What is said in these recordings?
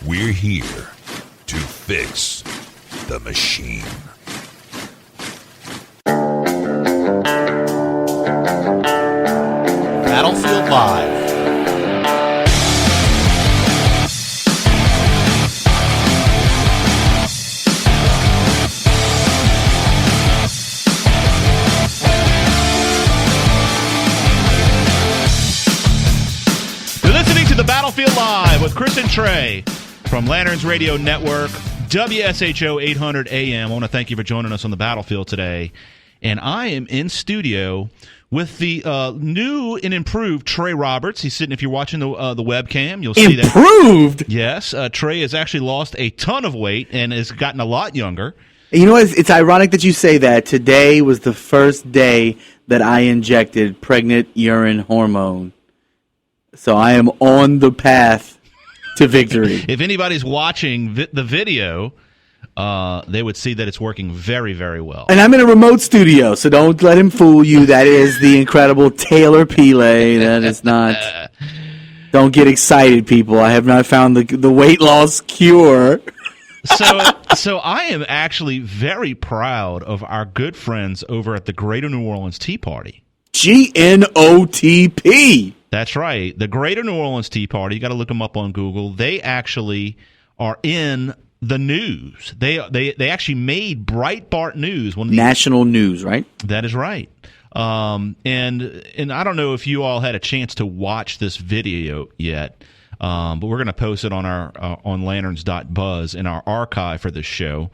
We're here to fix the machine. Battlefield Live. You're listening to the Battlefield Live with Chris and Trey from Lanterns Radio Network, WSHO 800 AM. I want to thank you for joining us on the Battlefield today. And I am in studio with the new and improved Trey Roberts. He's sitting, if you're watching the webcam, you'll see that. Improved? Yes. Trey has actually lost a ton of weight and has gotten a lot younger. You know what? It's ironic that you say that. Today was the first day that I injected pregnant urine hormone. So I am on the path to victory. If anybody's watching the video, they would see that it's working very, very well. And I'm in a remote studio, so don't let him fool you. That is the incredible Taylor Pele. That is not. Don't get excited, people. I have not found the weight loss cure. So I am actually very proud of our good friends over at the Greater New Orleans Tea Party. GNOTP. That's right. The Greater New Orleans Tea Party, you got to look them up on Google. They actually are in the news. They actually made Breitbart News. National news, right? That is right. And I don't know if you all had a chance to watch this video yet, but we're going to post it on our on lanterns.buzz in our archive for this show.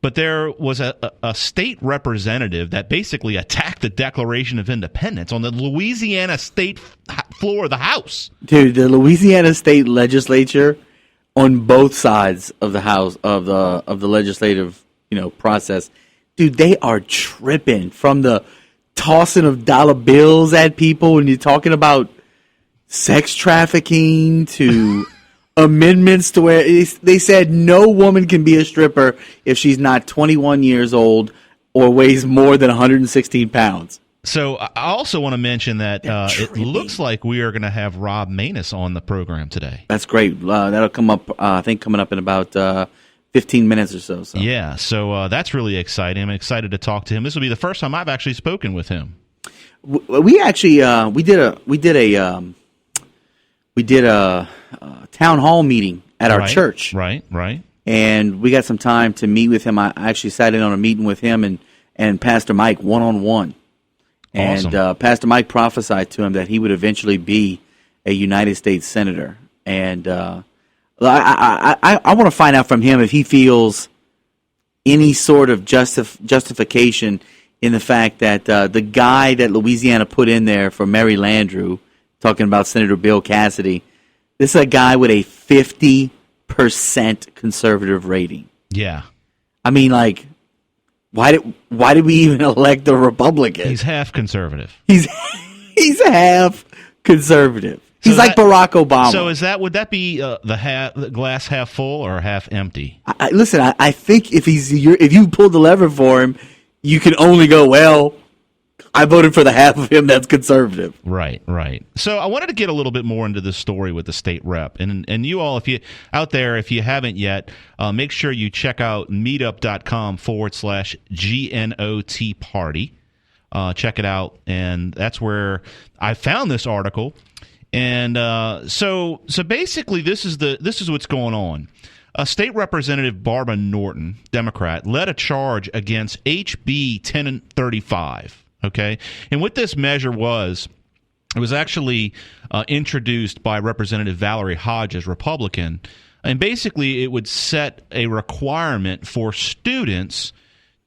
But there was a state representative that basically attacked the Declaration of Independence on the Louisiana state floor of the House. Dude, the Louisiana state legislature on both sides of the House of the legislative, process, dude, they are tripping from the tossing of dollar bills at people when you're talking about sex trafficking to amendments to where they said no woman can be a stripper if she's not 21 years old or weighs more than 116 pounds. So I also want to mention that it looks like we are going to have Rob Maness on the program today. That's great. That'll come up, I think, coming up in about 15 minutes or so. Yeah, so that's really exciting. I'm excited to talk to him. This will be the first time I've actually spoken with him. We actually we did a town hall meeting at our church. Right. And we got some time to meet with him. I actually sat in on a meeting with him and Pastor Mike one-on-one. Awesome. And Pastor Mike prophesied to him that he would eventually be a United States Senator. And I want to find out from him if he feels any sort of justification in the fact that the guy that Louisiana put in there for Mary Landrieu, talking about Senator Bill Cassidy, this is a guy with a 50% conservative rating. Yeah. I mean, like, why did we even elect a Republican? He's half conservative. He's half conservative. He's like Barack Obama. So would that be the glass half full or half empty? Listen, I think if you pull the lever for him, you can only go, well, I voted for the half of him that's conservative. Right. So I wanted to get a little bit more into this story with the state rep. And you all, if you haven't yet, make sure you check out meetup.com/GNOT party. Check it out. And that's where I found this article. And so basically this is what's going on. State Representative Barbara Norton, Democrat, led a charge against HB 1035. Okay, and what this measure was, it was actually introduced by Representative Valerie Hodges, Republican, and basically it would set a requirement for students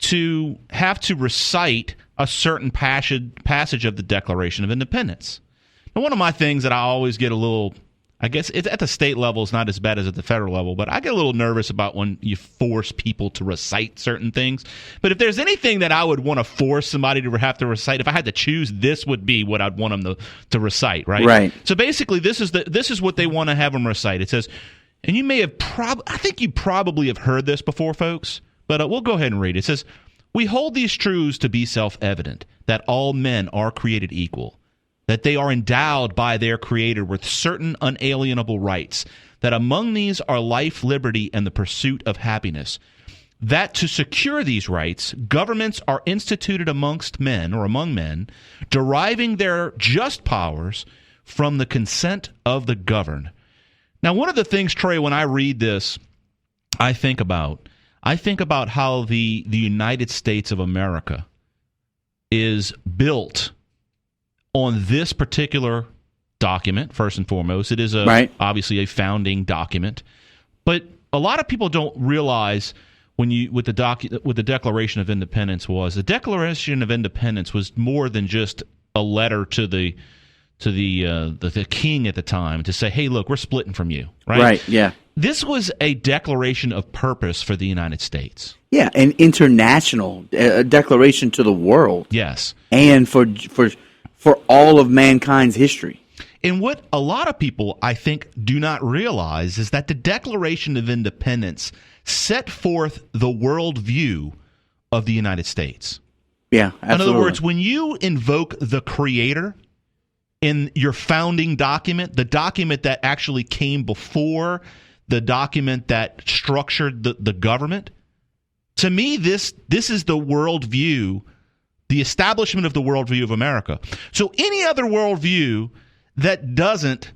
to have to recite a certain passage of the Declaration of Independence. Now, one of my things that I always get a little, I guess it's at the state level, it's not as bad as at the federal level, but I get a little nervous about when you force people to recite certain things. But if there's anything that I would want to force somebody to have to recite, if I had to choose, this would be what I'd want them to recite, right? Right. So basically, this is what they want to have them recite. It says, and you may have I think you probably have heard this before, folks, but we'll go ahead and read it. It says, "We hold these truths to be self-evident, that all men are created equal, that they are endowed by their Creator with certain unalienable rights, that among these are life, liberty, and the pursuit of happiness. That to secure these rights, governments are instituted amongst men or among men, deriving their just powers from the consent of the governed. Now, one of the things, Trey, when I read this, I think about how the United States of America is built on this particular document. First and foremost, it is obviously a founding document, but a lot of people don't realize what the Declaration of Independence was. The Declaration of Independence was more than just a letter to the king at the time to say, "Hey, look, we're splitting from you." Right? Yeah. This was a declaration of purpose for the United States. Yeah, an international declaration to the world. Yes, and for all of mankind's history. And what a lot of people, I think, do not realize is that the Declaration of Independence set forth the worldview of the United States. Yeah, absolutely. In other words, when you invoke the Creator in your founding document, the document that actually came before the document that structured the government, to me, this is the worldview, the establishment of the worldview of America. So any other worldview that doesn't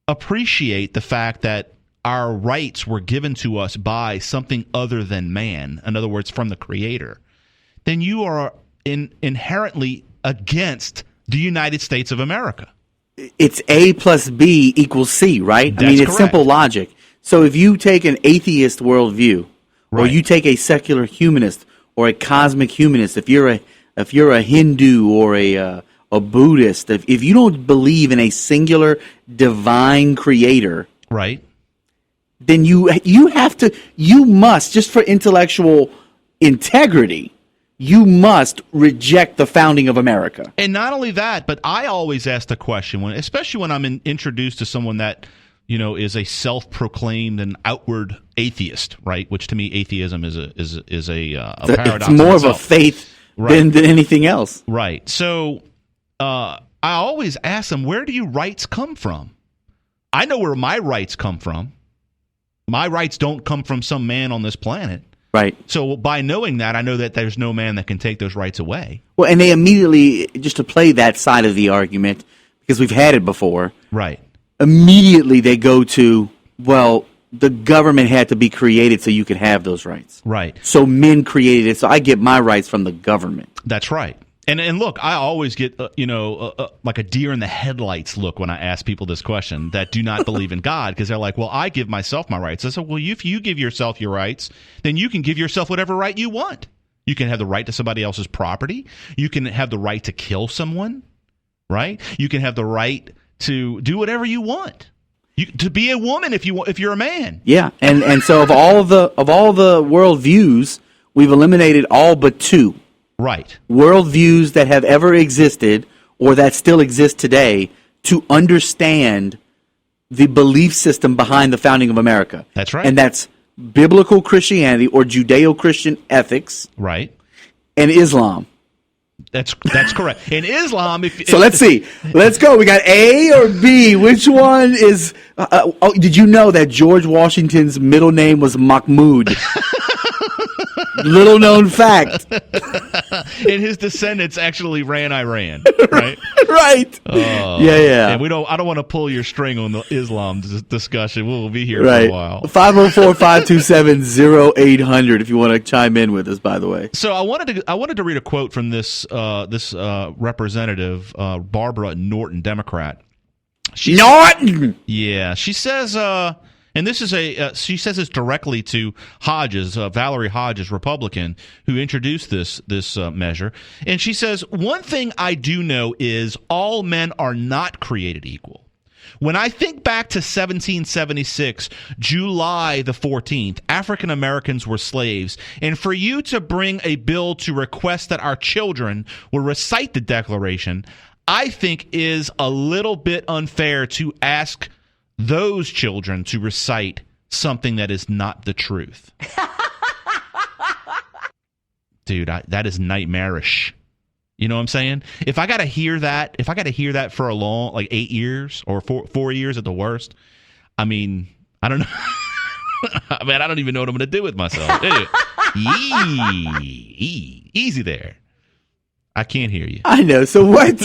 appreciate the fact that our rights were given to us by something other than man, in other words, from the Creator, then you are inherently against the United States of America. It's A plus B equals C, right? That's I mean, it's correct. simple logic. So if you take an atheist worldview, or Right. you take a secular humanist or a cosmic humanist, if you're a Hindu or a Buddhist, if you don't believe in a singular divine creator, Right. then you must, just for intellectual integrity, you must reject the founding of America. And not only that, but I always ask the question, especially when I'm introduced to someone that is a self-proclaimed and outward atheist, right? Which to me, atheism is a paradox. It's more in of a itself. faith Right. than anything else. Right. So I always ask them, where do your rights come from? I know where my rights come from. My rights don't come from some man on this planet. Right. So by knowing that, I know that there's no man that can take those rights away. Well, and they immediately, just to play that side of the argument, because we've had it before, Right. immediately they go to, well, the government had to be created so you could have those rights. Right. So men created it, so I get my rights from the government. That's right. And look, I always get like a deer in the headlights look when I ask people this question that do not believe in God, because they're like, well, I give myself my rights. I said, well, if you give yourself your rights, then you can give yourself whatever right you want. You can have the right to somebody else's property. You can have the right to kill someone, right? You can have the right to do whatever you want. To be a woman if you're a man. Yeah, and so of all the worldviews, we've eliminated all but two. Right. Worldviews that have ever existed or that still exist today to understand the belief system behind the founding of America. That's right. And that's biblical Christianity or Judeo-Christian ethics Right. and Islam. That's correct. In Islam, Let's see. Let's go. We got A or B. Which one is... did you know that George Washington's middle name was Mahmoud? Little known fact. and his descendants actually ran Iran, right? Right. Yeah. And I don't want to pull your string on the Islam discussion. We'll be here Right. for a while. 504-527-0800 if you want to chime in with us, by the way. So I wanted to read a quote from this representative, Barbara Norton, Democrat. Norton! Yeah, she says, and this is she says this directly to Hodges, Valerie Hodges, Republican, who introduced this measure. And she says, one thing I do know is all men are not created equal. When I think back to 1776, July the 14th, African Americans were slaves. And for you to bring a bill to request that our children will recite the Declaration, I think is a little bit unfair to ask those children to recite something that is not the truth. Dude, that is nightmarish. You know what I'm saying? If I got to hear that for a long, like 8 years or 4 years at the worst, I mean, I don't know. I mean, I don't even know what I'm going to do with myself. Easy there. I can't hear you. I know. So what?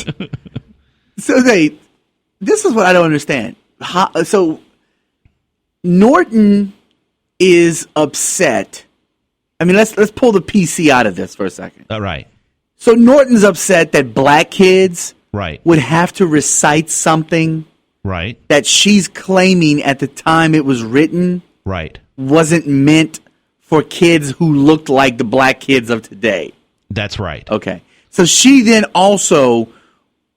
This is what I don't understand. So Norton is upset. I mean, let's pull the PC out of this for a second. Right. So Norton's upset that black kids right. would have to recite something right. that she's claiming at the time it was written right. wasn't meant for kids who looked like the black kids of today. That's right. Okay. So she then also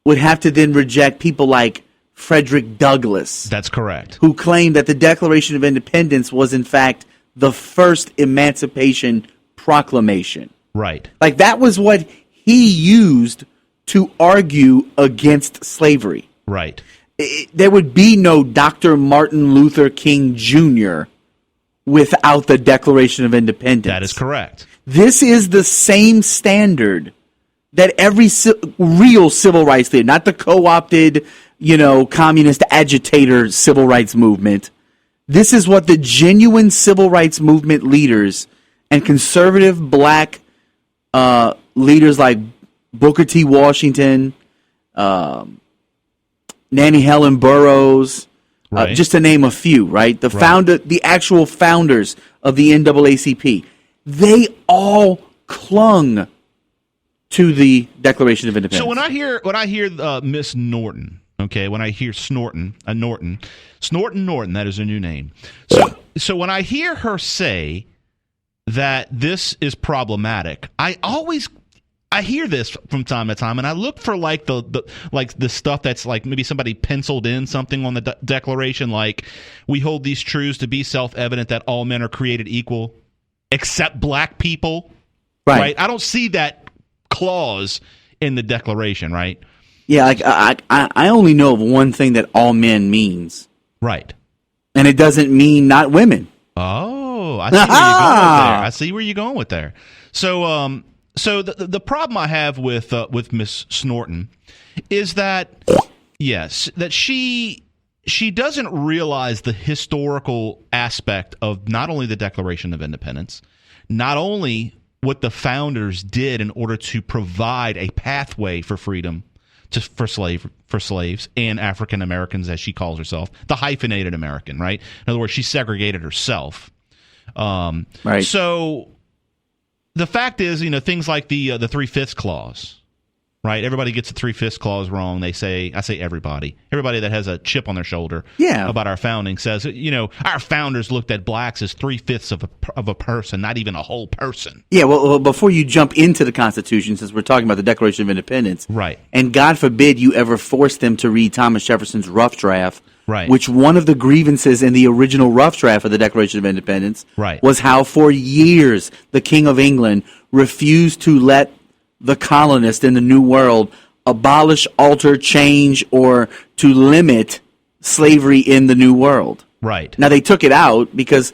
would have to then reject people like Frederick Douglass. That's correct. Who claimed that the Declaration of Independence was in fact the first Emancipation Proclamation. Right. Like that was what he used to argue against slavery. Right. There would be no Dr. Martin Luther King Jr. without the Declaration of Independence. That is correct. This is the same standard that every real civil rights leader, not the co-opted, communist agitator civil rights movement. This is what the genuine civil rights movement leaders and conservative black leaders like Booker T. Washington, Nanny Helen Burroughs, right. just to name a few, right? The actual founders of the NAACP, they all clung to the Declaration of Independence. So when I hear Miss Norton, okay, when I hear Norton, that is a new name. So when I hear her say that this is problematic, I hear this from time to time, and I look for like the stuff that's like maybe somebody penciled in something on the Declaration, like we hold these truths to be self-evident that all men are created equal, except black people. Right? I don't see that clause in the Declaration, right? Yeah, like I only know of one thing that all men means. Right. And it doesn't mean not women. Oh, I see where you're going with there. I see where you're going with there. So the problem I have with Miss Snorton is that that she doesn't realize the historical aspect of not only the Declaration of Independence, not only what the founders did in order to provide a pathway for freedom for slaves and African Americans, as she calls herself, the hyphenated American, right? In other words, she segregated herself. Right. So the fact is, things like the 3/5 clause, right? Everybody gets the 3/5 clause wrong. I say everybody that has a chip on their shoulder about our founding says, our founders looked at blacks as 3/5 of a person, not even a whole person. Yeah, well, before you jump into the Constitution, since we're talking about the Declaration of Independence, right? And God forbid you ever force them to read Thomas Jefferson's rough draft, right? Which one of the grievances in the original rough draft of the Declaration of Independence, right, was how for years the King of England refused to let the colonists in the New World abolish, alter, change, or to limit slavery in the New World. Right. Now, they took it out because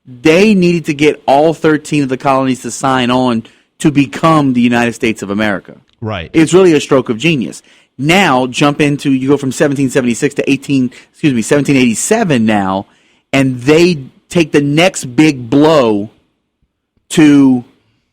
they needed to get all 13 of the colonies to sign on to become the United States of America. Right. It's really a stroke of genius. Now, you go from 1776 to 1787 now, and they take the next big blow to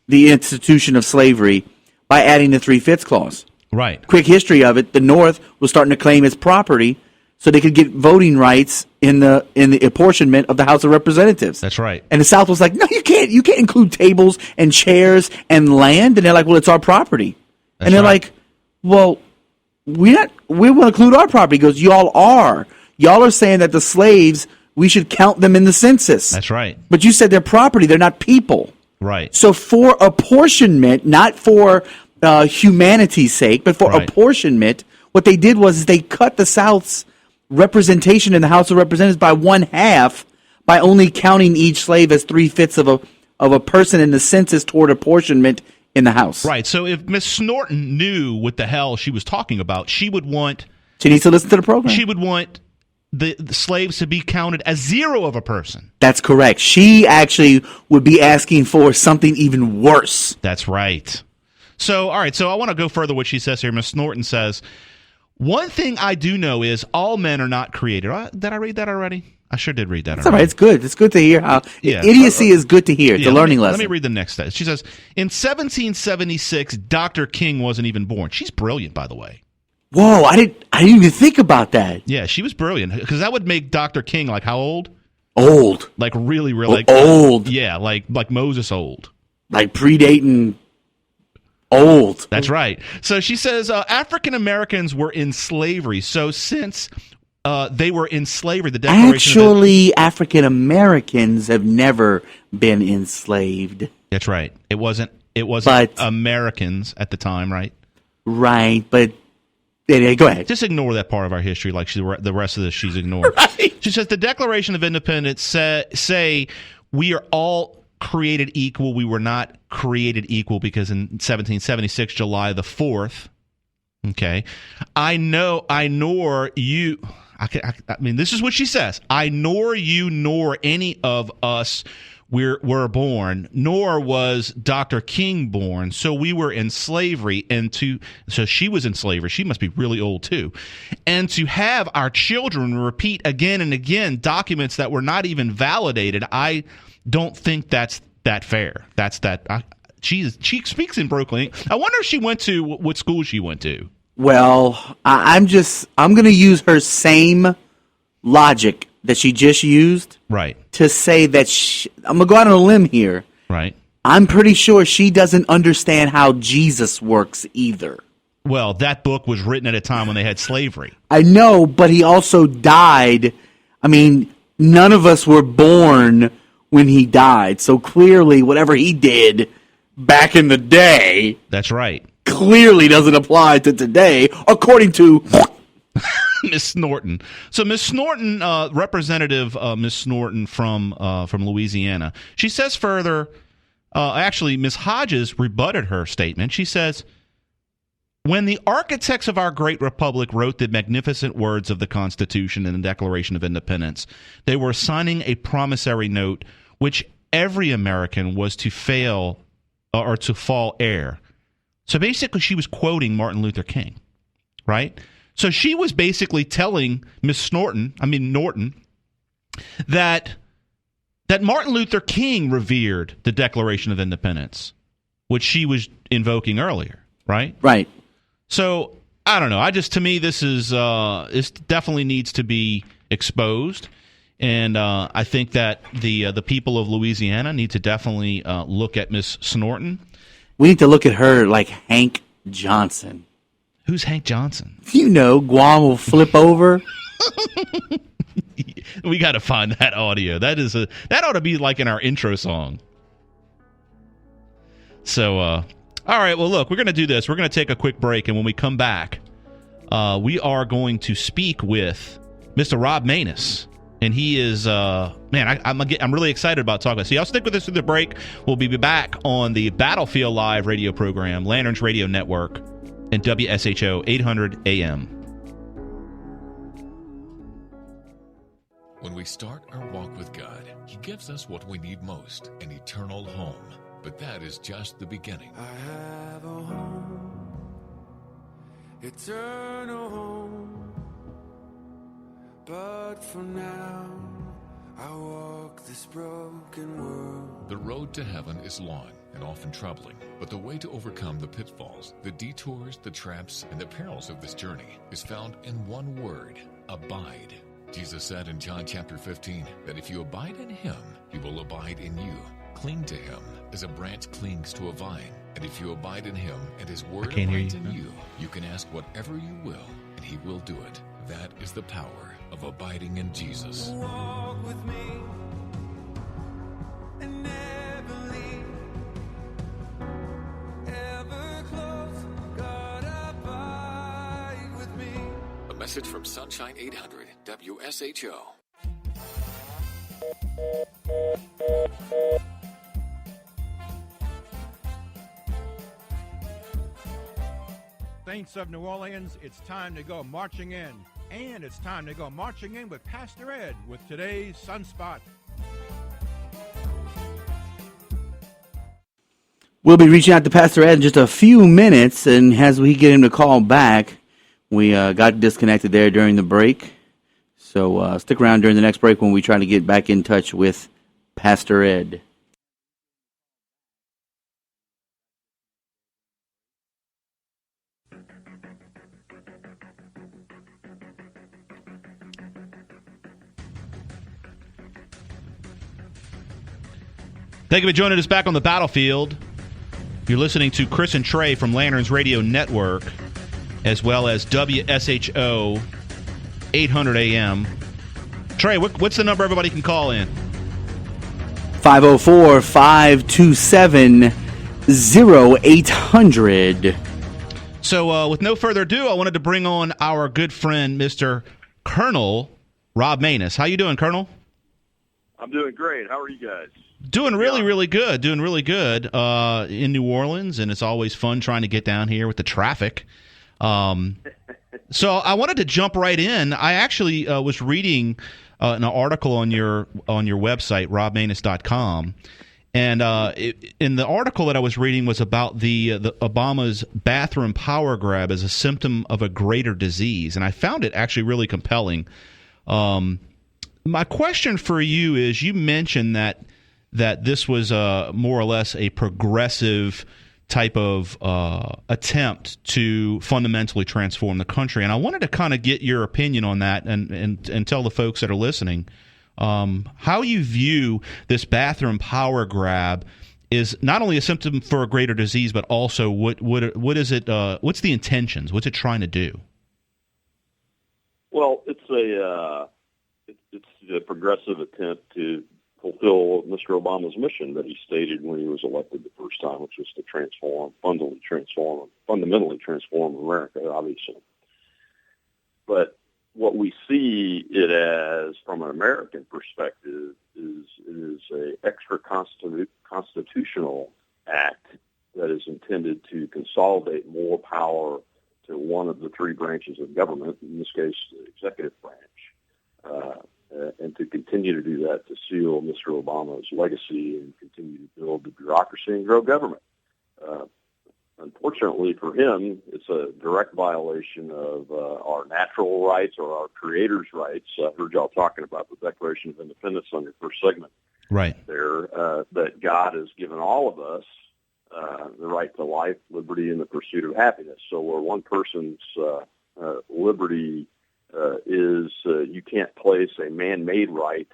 the institution of slavery by adding the 3/5 clause. Right. Quick history of it: the North was starting to claim its property so they could get voting rights in the apportionment of the House of Representatives. That's right. And the South was like, "No, you can't. You can't include tables and chairs and land." And they're like, "Well, it's our property." That's and they're right. like, "Well, we want to include our property." He goes, "Y'all are saying that the slaves, we should count them in the census." That's right. But you said they're property; they're not people. Right. So for apportionment, not for humanity's sake, but for right. apportionment, what they did was they cut the South's representation in the House of Representatives by 1/2 by only counting each slave as 3/5 of a person in the census toward apportionment in the House. Right. So if Miss Snorton knew what the hell she was talking about, she would want... She needs to listen to the program. She would want the slaves to be counted as 0 of a person. That's correct. She actually would be asking for something even worse. That's right. So, all right, so I want to go further what she says here. Miss Norton says, one thing I do know is all men are not created. Did I read that already? I sure did read that That's already. all right. It's good. It's good to hear how idiocy is good to hear. It's a learning lesson. Let me read the next sentence. She says, in 1776, Dr. King wasn't even born. She's brilliant, by the way. Whoa, I didn't even think about that. Yeah, she was brilliant because that would make Dr. King like how old? Old. Like really, really old. Yeah, like Moses old. Like predating old. That's right. So she says African Americans were in slavery. So since they were in slavery, the Declaration Actually, African Americans have never been enslaved. That's right. It wasn't Americans at the time, right? Right, but anyway, go ahead. Just ignore that part of our history, like the rest of this she's ignored. Right. She says the Declaration of Independence say we are all created equal. We were not created equal because in 1776, July the 4th. Okay, I nor you. I mean, this is what she says. I nor you nor any of us were born, nor was Dr. King born. So we were in slavery, so she was in slavery. She must be really old too. And to have our children repeat again and again documents that were not even validated, I don't think that's that fair. She speaks in broken English. I wonder if she went to what school she went to. Well, I'm going to use her same logic that she just used, right, to say that I'm going to go out on a limb here. Right. I'm pretty sure she doesn't understand how Jesus works either. Well, that book was written at a time when they had slavery. I know, but he also died. I mean, none of us were born when he died. So clearly, whatever he did back in the day, that's right, clearly doesn't apply to today, according to Miss Norton. So Miss Norton, Representative Miss Norton from Louisiana, she says further. Actually, Miss Hodges rebutted her statement. She says, when the architects of our great republic wrote the magnificent words of the Constitution and the Declaration of Independence, they were signing a promissory note which every American was to fail or to fall heir. So basically, she was quoting Martin Luther King, right? So she was basically telling Miss Norton, that Martin Luther King revered the Declaration of Independence, which she was invoking earlier, right? Right. So I don't know. To me, this definitely needs to be exposed, and I think that the people of Louisiana need to definitely look at Miss Norton. We need to look at her like Hank Johnson. Who's Hank Johnson? You know, Guam will flip over. We got to find that audio. That ought to be like in our intro song. So, all right. Well, look, we're going to do this. We're going to take a quick break, and when we come back, we are going to speak with Mr. Rob Maness. And he is, I'm really excited about talking about it. So y'all stick with us through the break. We'll be back on the Battlefield Live radio program, Lanterns Radio Network, and WSHO 800 AM. When we start our walk with God, He gives us what we need most, an eternal home. But that is just the beginning. I have a home, eternal home. But for now, I walk this broken world. The road to heaven is long and often troubling, but the way to overcome the pitfalls, the detours, the traps, and the perils of this journey is found in one word: abide. Jesus said in John chapter 15 that if you abide in Him, He will abide in you. Cling to Him as a branch clings to a vine. And if you abide in Him and His word abides in you, you can ask whatever you will, and He will do it. That is the power of abiding in Jesus. Walk with me and never leave. Ever close, God, abide with me. A message from Sunshine 800 WSHO. Saints of New Orleans, it's time to go marching in. And it's time to go marching in with Pastor Ed with today's Sunspot. We'll be reaching out to Pastor Ed in just a few minutes, and as we get him to call back, we got disconnected there during the break. So stick around during the next break when we try to get back in touch with Pastor Ed. Thank you for joining us back on the battlefield. You're listening to Chris and Trey from Lanterns Radio Network, as well as WSHO 800 AM. Trey, what's the number everybody can call in? 504-527-0800. So with no further ado, I wanted to bring on our good friend, Mr. Colonel Rob Maness. How you doing, Colonel? I'm doing great. How are you guys? Doing really good. Doing really good in New Orleans, and it's always fun trying to get down here with the traffic. So I wanted to jump right in. I actually was reading an article on your website, robmaness.com, and in the article that I was reading was about the Obama's bathroom power grab as a symptom of a greater disease, and I found it actually really compelling. My question for you is: you mentioned that this was more or less a progressive type of attempt to fundamentally transform the country. And I wanted to kind of get your opinion on that and tell the folks that are listening how you view this bathroom power grab is not only a symptom for a greater disease, but also what is it? What's the intentions? What's it trying to do? Well, it's a progressive attempt to fulfill Mr. Obama's mission that he stated when he was elected the first time, which was to fundamentally transform America, obviously. But what we see it as from an American perspective is a extra constitutional act that is intended to consolidate more power to one of the three branches of government, in this case, the executive branch. And to continue to do that, to seal Mr. Obama's legacy and continue to build the bureaucracy and grow government. Unfortunately for him, it's a direct violation of our natural rights or our creators' rights. I heard y'all talking about the Declaration of Independence on your first segment. Right. There, that God has given all of us the right to life, liberty, and the pursuit of happiness. So where one person's liberty is you can't place a man-made right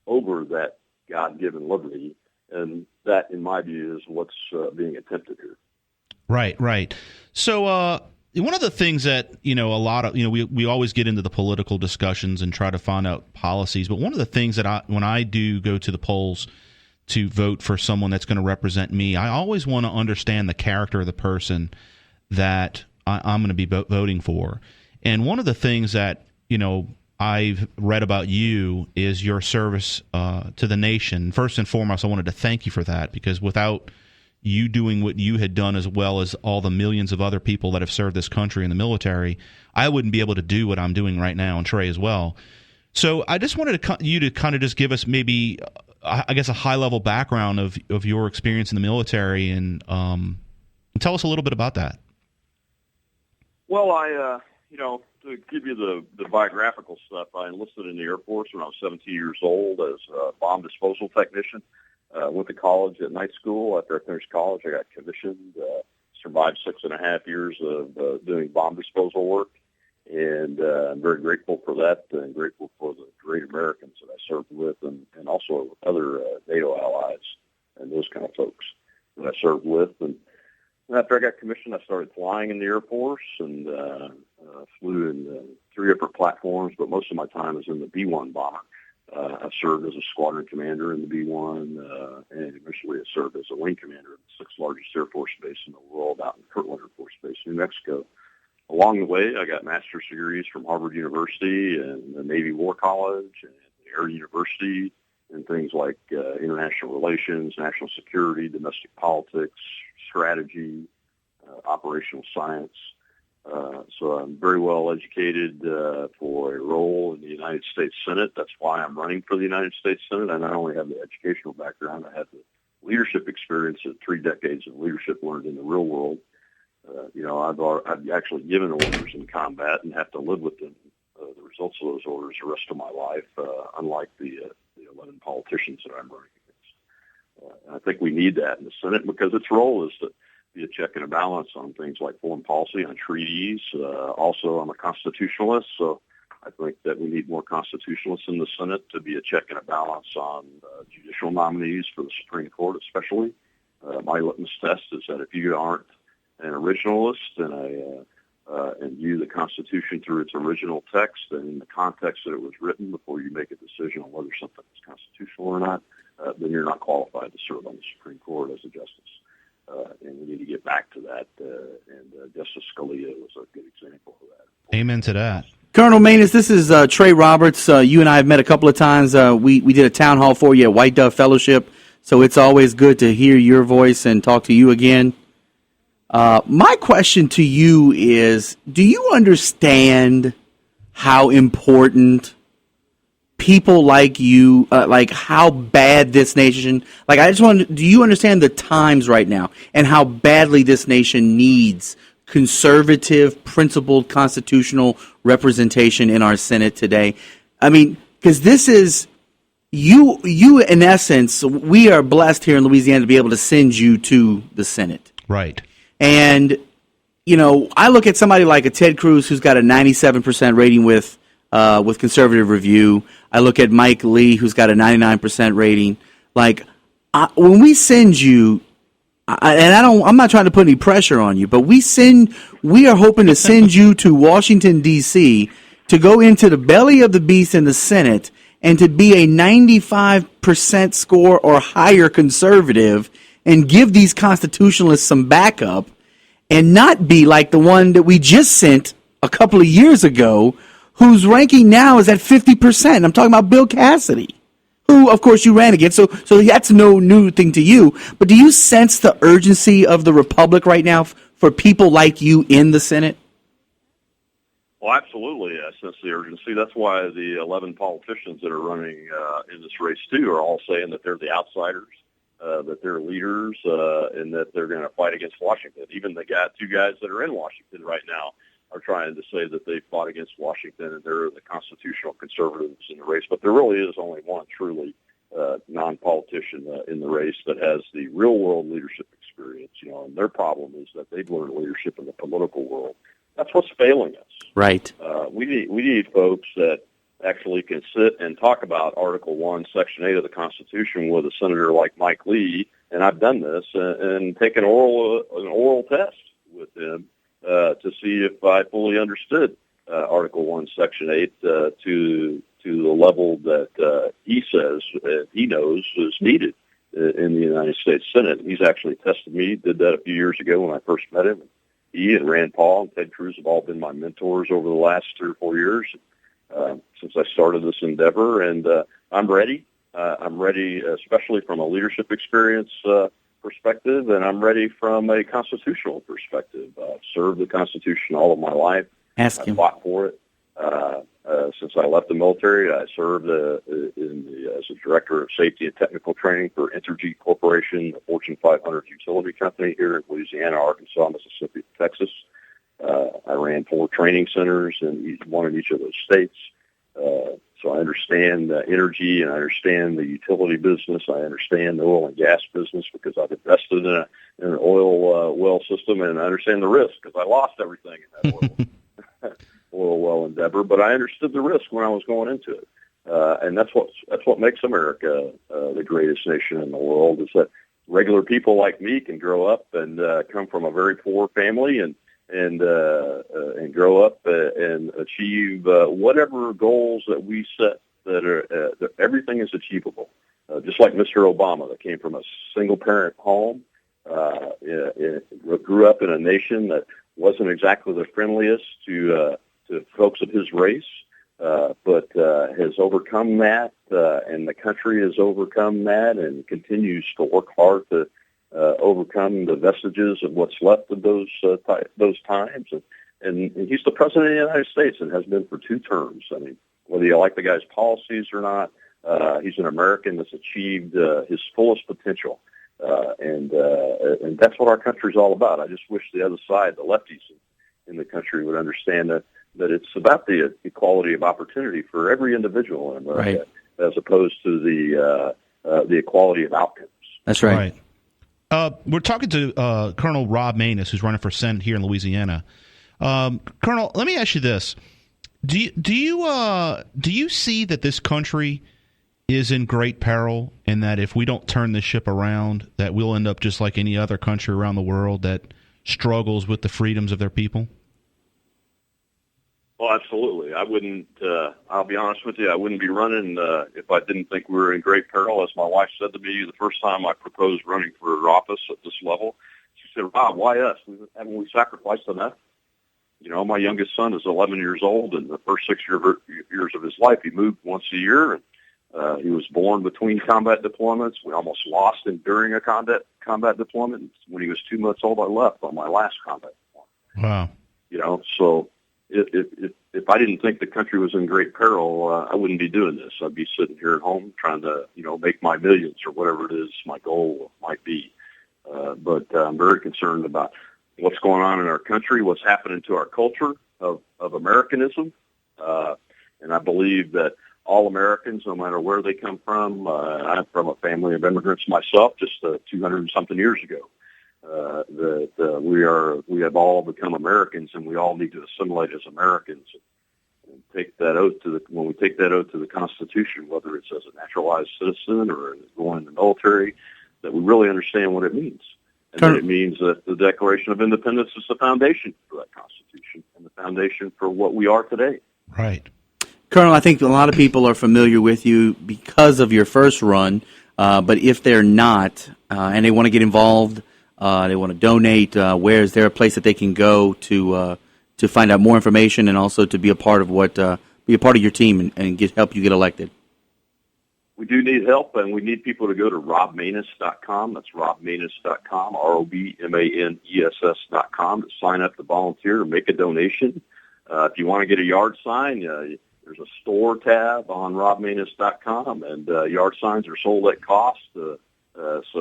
over that God-given liberty, and that, in my view, is what's being attempted here. Right. So one of the things that a lot of we always get into the political discussions and try to find out policies, but one of the things that when I do go to the polls to vote for someone that's going to represent me, I always want to understand the character of the person that I'm going to be voting for. And one of the things that, I've read about you is your service to the nation. First and foremost, I wanted to thank you for that, because without you doing what you had done, as well as all the millions of other people that have served this country in the military, I wouldn't be able to do what I'm doing right now, and Trey as well. So I just wanted you to kind of just give us maybe, I guess, a high-level background of your experience in the military and tell us a little bit about that. Well, to give you the biographical stuff, I enlisted in the Air Force when I was 17 years old as a bomb disposal technician. Went to college at night school. After I finished college, I got commissioned, survived 6.5 years of doing bomb disposal work, and I'm very grateful for that and grateful for the great Americans that I served with and also other NATO allies and those kind of folks that I served with. And after I got commissioned, I started flying in the Air Force and flew in 3 different platforms, but most of my time was in the B-1 bomber. I served as a squadron commander in the B-1 and eventually I served as a wing commander at the 6th largest Air Force base in the world out in Kirtland Air Force Base, New Mexico. Along the way, I got master's degrees from Harvard University and the Navy War College and Air University in things like international relations, national security, domestic politics, strategy, operational science. So I'm very well educated for a role in the United States Senate. That's why I'm running for the United States Senate. I not only have the educational background, I have the leadership experience and 3 decades of leadership learned in the real world. I've actually given orders in combat and have to live with them, the results of those orders the rest of my life, unlike the 11 politicians that I'm running against. And I think we need that in the Senate because its role is to be a check and a balance on things like foreign policy, on treaties. Also, I'm a constitutionalist, so I think that we need more constitutionalists in the Senate to be a check and a balance on judicial nominees for the Supreme Court, especially. My litmus test is that if you aren't an originalist and view the Constitution through its original text and in the context that it was written before you make a decision on whether something is constitutional or not, then you're not qualified to serve on the Supreme Court as a justice. And we need to get back to that. And Justice Scalia was a good example of that. Amen to that. Colonel Maness, this is Trey Roberts. You and I have met a couple of times. We did a town hall for you at White Dove Fellowship, so it's always good to hear your voice and talk to you again. My question to you is, do you understand how important people like you, like how bad this nation, like I just want, do you understand the times right now and how badly this nation needs conservative, principled, constitutional representation in our Senate today? I mean, because this is, you in essence, we are blessed here in Louisiana to be able to send you to the Senate. Right. And, I look at somebody like a Ted Cruz who's got a 97% rating with Conservative Review. I look at Mike Lee who's got a 99% rating. Like, when we send you, I'm not trying to put any pressure on you, but we are hoping to send you to Washington, D.C. to go into the belly of the beast in the Senate and to be a 95% score or higher conservative and give these constitutionalists some backup and not be like the one that we just sent a couple of years ago whose ranking now is at 50%. I'm talking about Bill Cassidy, who, of course, you ran against. So that's no new thing to you. But do you sense the urgency of the Republic right now for people like you in the Senate? Well, absolutely. I sense the urgency. That's why the 11 politicians that are running in this race, too, are all saying that they're the outsiders, that they're leaders, and that they're going to fight against Washington. Even the two guys that are in Washington right now are trying to say that they fought against Washington and they're the constitutional conservatives in the race. But there really is only one truly non-politician in the race that has the real-world leadership experience. And their problem is that they've learned leadership in the political world. That's what's failing us. Right. We need folks that actually can sit and talk about Article 1, Section 8 of the Constitution with a senator like Mike Lee, and I've done this, and take an oral test with him to see if I fully understood Article 1, Section 8 to the level that he says he knows is needed in the United States Senate. He's actually tested me, did that a few years ago when I first met him. He and Rand Paul and Ted Cruz have all been my mentors over the last 3 or 4 years since I started this endeavor, and I'm ready. I'm ready, especially from a leadership experience perspective, and I'm ready from a constitutional perspective. I've served the Constitution all of my life. I fought for it. Since I left the military, I served as a director of safety and technical training for Entergy Corporation, a Fortune 500 utility company here in Louisiana, Arkansas, Mississippi, Texas. I ran 4 training centers, and one in each of those states. So I understand energy, and I understand the utility business. I understand the oil and gas business because I've invested in an oil well system, and I understand the risk because I lost everything in that oil well endeavor. But I understood the risk when I was going into it, and that's what makes America the greatest nation in the world. Is that regular people like me can grow up and come from a very poor family and grow up and achieve whatever goals that we set. That everything is achievable. Just like Mr. Obama, that came from a single-parent home, grew up in a nation that wasn't exactly the friendliest to folks of his race, but has overcome that, and the country has overcome that, and continues to work hard to overcome the vestiges of what's left of those times. And he's the president of the United States and has been for 2 terms. I mean, whether you like the guy's policies or not, he's an American that's achieved his fullest potential. And that's what our country's all about. I just wish the other side, the lefties in the country, would understand that it's about the equality of opportunity for every individual in America, right, as opposed to the equality of outcomes. That's right. We're talking to Colonel Rob Maness, who's running for Senate here in Louisiana. Colonel, let me ask you this: Do you see that this country is in great peril, and that if we don't turn this ship around, that we'll end up just like any other country around the world that struggles with the freedoms of their people? Well, absolutely. I wouldn't. I'll be honest with you. I wouldn't be running if I didn't think we were in great peril. As my wife said to me the first time I proposed running for office at this level, she said, "Rob, why us? Haven't we sacrificed enough?" You know, my youngest son is 11 years old, and the first 6 years of his life, he moved once a year, and he was born between combat deployments. We almost lost him during a combat deployment. When he was 2 months old, I left on my last combat deployment. Wow. You know, so if I didn't think the country was in great peril, I wouldn't be doing this. I'd be sitting here at home trying to, make my millions or whatever it is my goal might be. But I'm very concerned about what's going on in our country, what's happening to our culture of Americanism. And I believe that all Americans, no matter where they come from, I'm from a family of immigrants myself, just 200 and something years ago. We have all become Americans, and we all need to assimilate as Americans and take that oath when we take that oath to the Constitution, whether it's as a naturalized citizen or going in the military, that we really understand what it means. And that it means that the Declaration of Independence is the foundation for that Constitution and the foundation for what we are today. Right. Colonel, I think a lot of people are familiar with you because of your first run, but if they're not and they want to get involved, they want to donate, where is there a place that they can go to find out more information and also to be a part of be a part of your team and help you get elected? We do need help, and we need people to go to robmaness.com. That's robmaness.com, ROBMANESS.com, to sign up to volunteer or make a donation. If you want to get a yard sign, there's a store tab on robmaness.com, and yard signs are sold at cost. So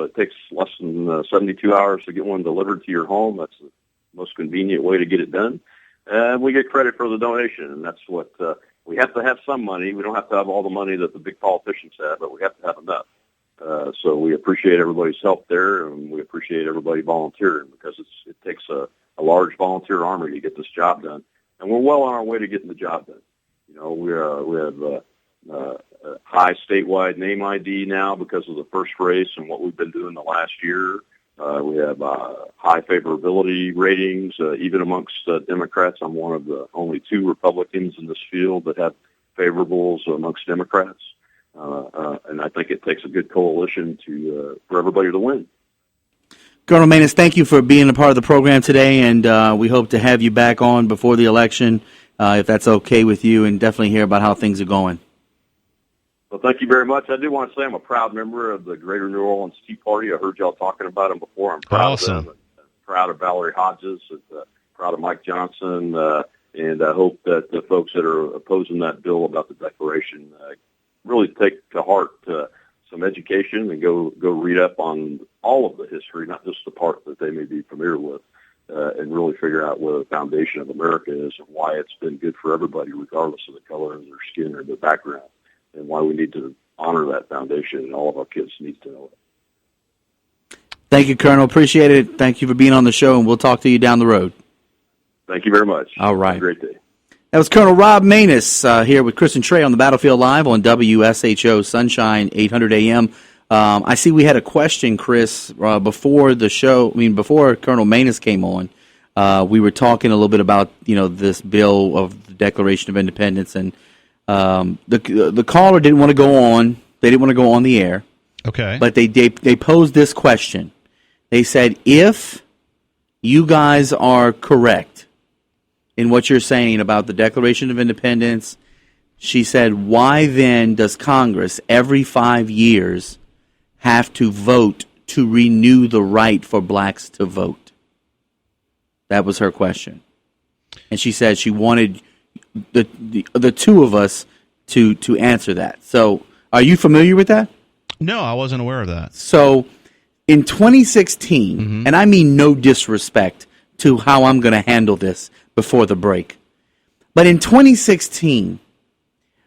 it takes less than 72 hours to get one delivered to your home. That's the most convenient way to get it done. And we get credit for the donation, and that's what we have to have some money. We don't have to have all the money that the big politicians have, but we have to have enough. So we appreciate everybody's help there, and we appreciate everybody volunteering, because it takes a large volunteer army to get this job done. And we're well on our way to getting the job done. We have high statewide name ID now because of the first race and what we've been doing the last year. We have high favorability ratings, even amongst Democrats. I'm one of the only 2 Republicans in this field that have favorables amongst Democrats. And I think it takes a good coalition for everybody to win. Colonel Maness, thank you for being a part of the program today, and we hope to have you back on before the election, if that's okay with you, and definitely hear about how things are going. Well, thank you very much. I do want to say I'm a proud member of the Greater New Orleans Tea Party. I heard y'all talking about them before. I'm proud of them. I'm proud of Valerie Hodges, and proud of Mike Johnson, and I hope that the folks that are opposing that bill about the Declaration really take to heart some education and go read up on all of the history, not just the part that they may be familiar with, and really figure out what the foundation of America is and why it's been good for everybody, regardless of the color of their skin or their background, and why we need to honor that foundation, and all of our kids need to know it. Thank you, Colonel. Appreciate it. Thank you for being on the show, and we'll talk to you down the road. Thank you very much. All right. Have a great day. That was Colonel Rob Maness here with Chris and Trey on the Battlefield Live on WSHO Sunshine 800 AM. I see we had a question, Chris, before the show. Before Colonel Maness came on, we were talking a little bit about this bill of the Declaration of Independence, and the caller didn't want to go on. They didn't want to go on the air. Okay. But they posed this question. They said, if you guys are correct in what you're saying about the Declaration of Independence, she said, why then does Congress every 5 years have to vote to renew the right for blacks to vote? That was her question. And she said she wanted the two of us to answer that. So are you familiar with that? No, I wasn't aware of that. So in 2016, and I mean no disrespect to how I'm going to handle this before the break, but in 2016,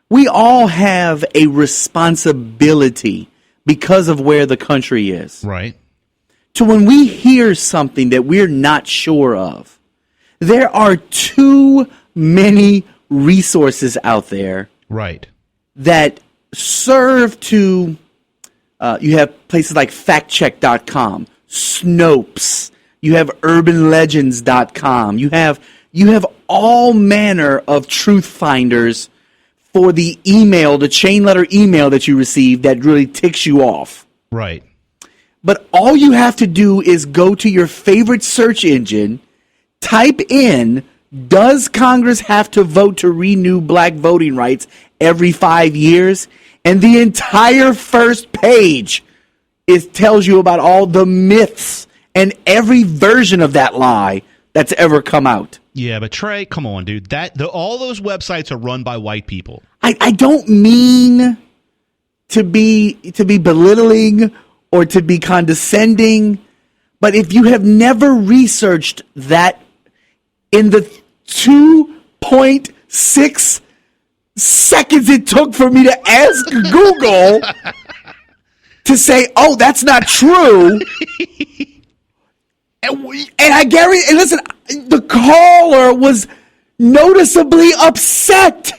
we all have a responsibility because of where the country is. Right. So when we hear something that we're not sure of, there are too many resources out there. Right. That serve to, you have places like factcheck.com, Snopes, you have urbanlegends.com, you have all manner of truth finders for the email, the chain letter email that you receive that really ticks you off. Right. But all you have to do is go to your favorite search engine, type in, does Congress have to vote to renew black voting rights every 5 years? And the entire first page tells you about all the myths and every version of that lie that's ever come out. Yeah, but Trey, come on, dude. All those websites are run by white people. I don't mean to be belittling or to be condescending, but if you have never researched that in the 2.6 seconds it took for me to ask Google to say, oh, that's not true. And I guarantee, and listen, the caller was noticeably upset.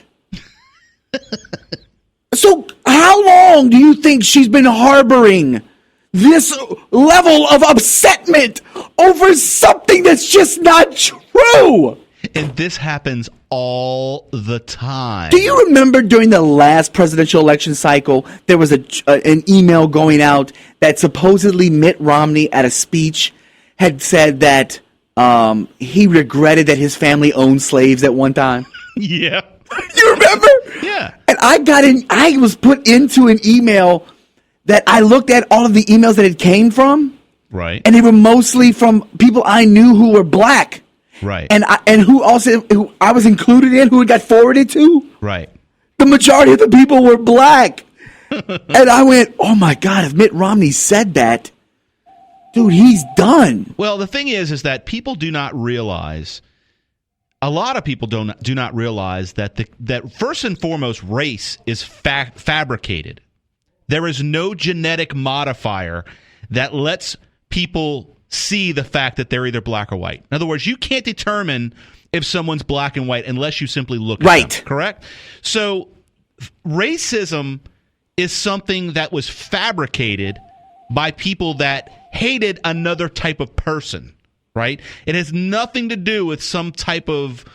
So how long do you think she's been harboring this level of upsetment over something that's just not true? And this happens all the time. Do you remember during the last presidential election cycle, there was an email going out that supposedly Mitt Romney at a speech had said that he regretted that his family owned slaves at one time? Yeah. You remember? Yeah. And I was put into an email that I looked at all of the emails that it came from. Right. And they were mostly from people I knew who were black. Right. And who I was included in, who it got forwarded to. Right. The majority of the people were black. And I went, oh my God, if Mitt Romney said that, dude, he's done. Well, the thing is that people do not realize, a lot of people do not realize that that first and foremost, race is fabricated. There is no genetic modifier that lets people see the fact that they're either black or white. In other words, you can't determine if someone's black and white unless you simply look at them, correct? So racism is something that was fabricated by people that hated another type of person, right? It has nothing to do with some type of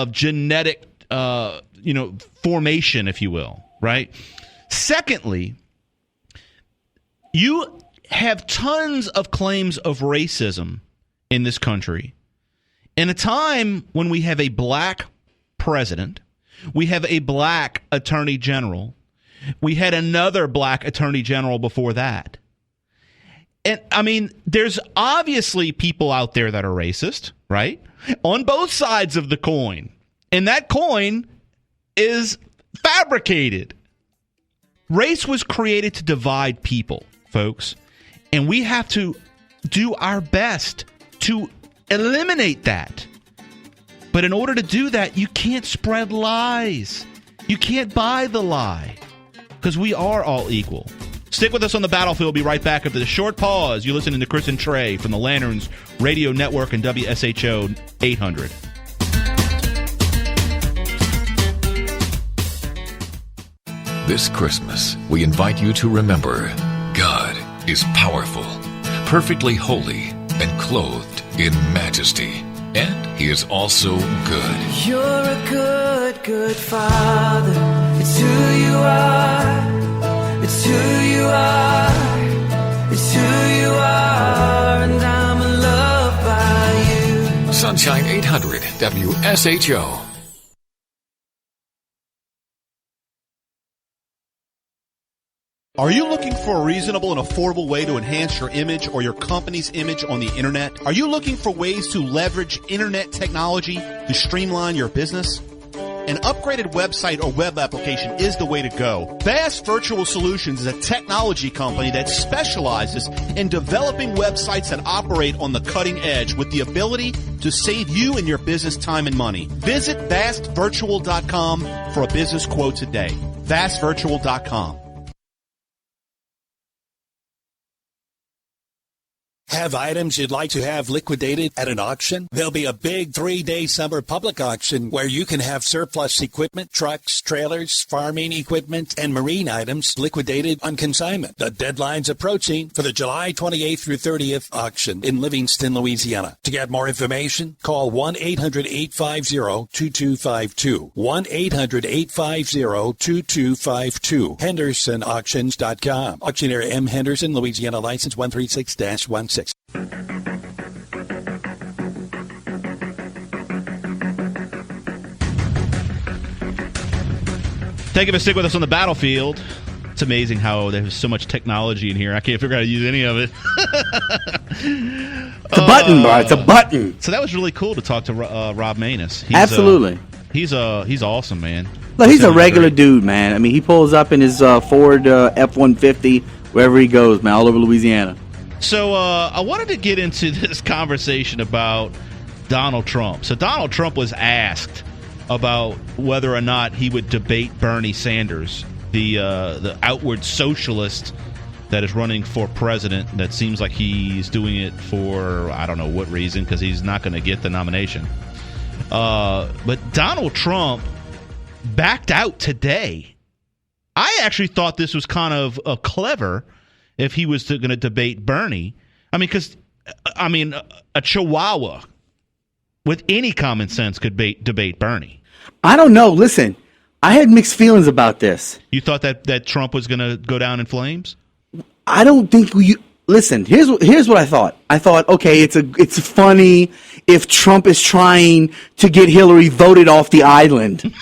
genetic formation, if you will, right? Secondly, you have tons of claims of racism in this country. In a time when we have a black president, we have a black attorney general, we had another black attorney general before that. And, I mean, there's obviously people out there that are racist, right? On both sides of the coin. And that coin is fabricated. Race was created to divide people, folks. And we have to do our best to eliminate that. But in order to do that, you can't spread lies. You can't buy the lie. Because we are all equal. Stick with us on the battlefield. We'll be right back after the short pause. You're listening to Chris and Trey from the Lanterns Radio Network and WSHO 800. This Christmas, we invite you to remember God is powerful, perfectly holy, and clothed in majesty. And He is also good. You're a good, good Father. It's who you are. It's who you are. It's who you are. And I'm loved by you. Sunshine 800 WSHO. Are you looking for a reasonable and affordable way to enhance your image or your company's image on the internet? Are you looking for ways to leverage internet technology to streamline your business? An upgraded website or web application is the way to go. Vast Virtual Solutions is a technology company that specializes in developing websites that operate on the cutting edge with the ability to save you and your business time and money. Visit vastvirtual.com for a business quote today. vastvirtual.com. Have items you'd like to have liquidated at an auction? There'll be a big 3-day summer public auction where you can have surplus equipment, trucks, trailers, farming equipment, and marine items liquidated on consignment. The deadline's approaching for the July 28th through 30th auction in Livingston, Louisiana. To get more information, call 1-800-850-2252. 1-800-850-2252. HendersonAuctions.com. Auctioneer M. Henderson, Louisiana license 136-16. Thank you for sticking with us on the battlefield. It's amazing how there's so much technology in here. I can't figure out how to use any of it. It's a button, bro. It's a button. So that was really cool to talk to Rob Maness. Absolutely. He's awesome, man. Look, he's a regular dude, man. I mean, he pulls up in his Ford F-150 wherever he goes, man, all over Louisiana. So I wanted to get into this conversation about Donald Trump. So Donald Trump was asked about whether or not he would debate Bernie Sanders, the outward socialist that is running for president. That seems like he's doing it for I don't know what reason, because he's not going to get the nomination. But Donald Trump backed out today. I actually thought this was kind of clever if he was going to debate Bernie. I mean, because a Chihuahua with any common sense could debate Bernie. I don't know. Listen, I had mixed feelings about this. You thought that Trump was going to go down in flames? I don't think listen, here's what I thought. I thought, okay, it's funny if Trump is trying to get Hillary voted off the island.